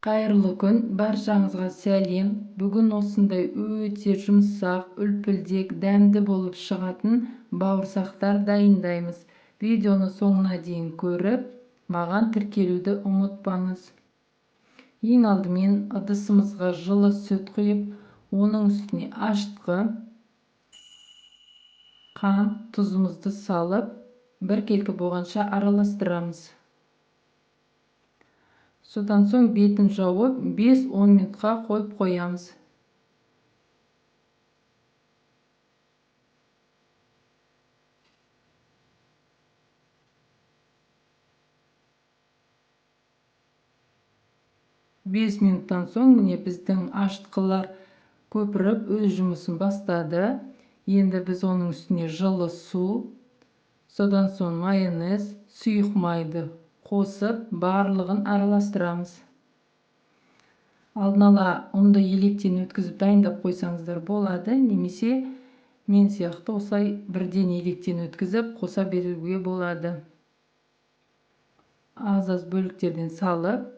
Қайырлы күн, баршаңызға сәлем. Бүгін осындай өте жұмсақ, үлпілдек, дәмді болып шығатын бауырсақтар дайындаймыз. Видеоны соңына дейін көріп, маған тіркелуді ұмытпаңыз. Ең алдымен ыдысымызға жылы сүт құйып, оның үстіне ашытқы, қант, тұзымызды салып, біркелкі болғанша араластырамыз. Содан соң бетін жауып 5-10 минутқа қойып қоямыз. Бес минуттан соң міне біздің ашытқылар көпіріп өз жұмысын бастады. Енді біз оның үстіне жылы су, содан соң майонез, сұйық майды қосып, барлығын араластырамыз. Алдын ала ұнды електен өткізіп дайындап қойсаңыздар болады, немесе мен сияқты осылай бірден електен өткізіп қоса беруге болады. Аз-аз бөліктерден салып,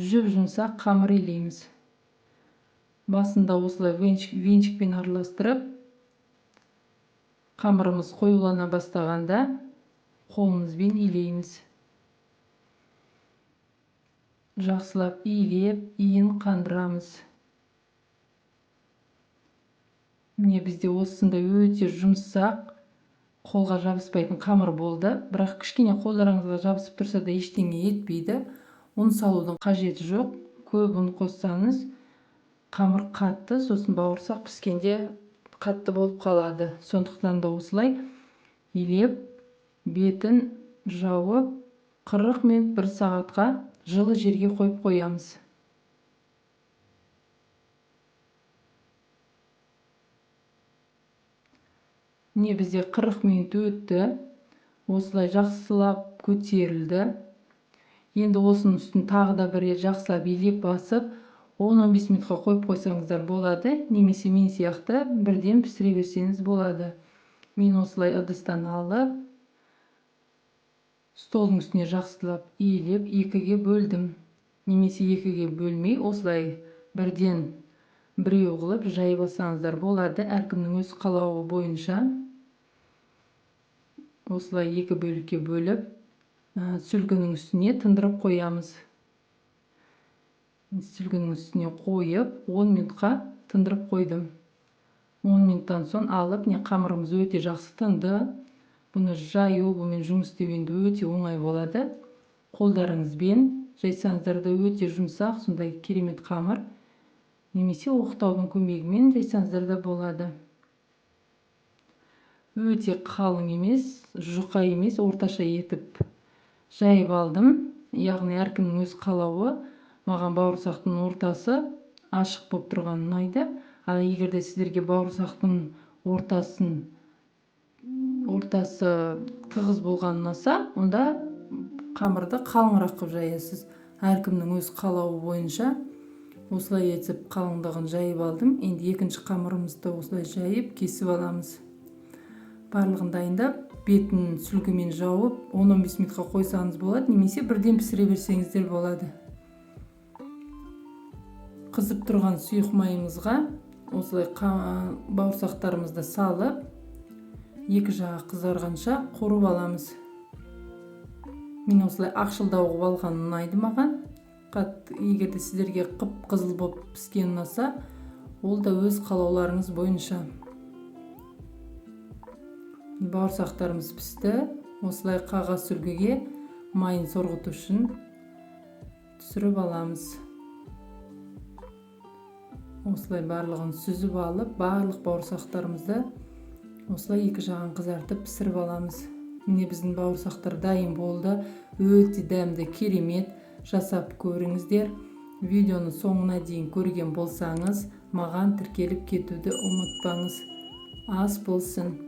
жүп-жұмсақ қамыр илейміз. Басында осылай венчикпен араластырып, қамырымыз қоюлана бастағанда қолымызбен илейміз. Жақсылап илеп, иін қандырамыз. Міне бізде осындай өте жұмсақ, қолға жабыспайтын қамыр болды. Бірақ кішкене қолдарыңызға жабысып тұрса да ештеңе етпейді. Ұн салудың қажеті жоқ. Көп ұн қоссаңыз, қамыр қатты, сосын бауырсақ піскенде қатты болып қалады. Сондықтан да осылай илеп, бетін жауып, 40 минут 1 сағатқа жылы жерге қойып қоямыз. Не бізде 40 минут өтті. Осылай жақсылап көтерілді. Енді осының үстін тағы да бір жақсылап илеп басып, 10-15 минутқа қойып қойсаңыздар болады. Немесе мен сияқты бірден пісіре берсеңіз болады. Мен осылай ыдыстан алып, столдың үстіне жақсылап иілеп, екіге бөлдім. Немесе екіге бөлмей, осылай бірден біреу қылып жайып алсаңыздар болады. Әркімнің өз қалауы бойынша. Осылай екі бөлікке бөліп, сүлгінің үстіне тындырып қоямыз. Сүлгінің үстіне қойып, 10 минутқа тындырып қойдым. 10 минуттан соң алып, қамырымыз өте жақсы тынды. Бұны жаю, бұмен жұмыс істеу енді өте оңай болады. Қолдарыңызбен жайсаңыздар да өте жұмсақ, сондай керемет қамыр. Немесе оқтаудың көмегімен жайсаңыздар да болады. Өте қалың емес, жұқа емес, орташа етіп жайып алдым. Яғни әркімнің өз қалауы. Маған бауырсақтың ортасы ашық болып тұрған ұнайды. Ал егер де сіздерге бауырсақтың ортасы тығыз болған ұнаса, онда қамырды қалыңырақ қылып жаясыз. Әркімнің өз қалауы бойынша осылай етіп қалыңдығын жайып алдым. Енді екінші қамырымызды осылай жайып кесіп аламыз. Барлығын дайындап, бетін сүлгімен жауып, 10-15 минутқа қойсаңыз болады, немесе бірден пісіре берсеңіздер болады. Қызып тұрған сұйық майымызға осылай бауырсақтарымызды салып, екі жағы қызарғанша қорып аламыз. Мен осылай ақшылдау қылып алған ұнайды маған. Егер де сіздерге қып-қызыл болып піскен ұнаса, ол да өз қалауларыңыз бойынша. Бауырсақтарымыз пісті. Осылай қағаз сүлгіге майын сорғыту үшін түсіріп аламыз. Осылай барлығын сүзіп алып, барлық бауырсақтарымызды осылай екі жағын қызартып пісіріп аламыз. Міне біздің бауырсақтар дайын болды. Өте дәмді, керемет. Жасап көріңіздер. Видеоны соңына дейін көрген болсаңыз, маған тіркеліп кетуді ұмытпаңыз. Ас болсын.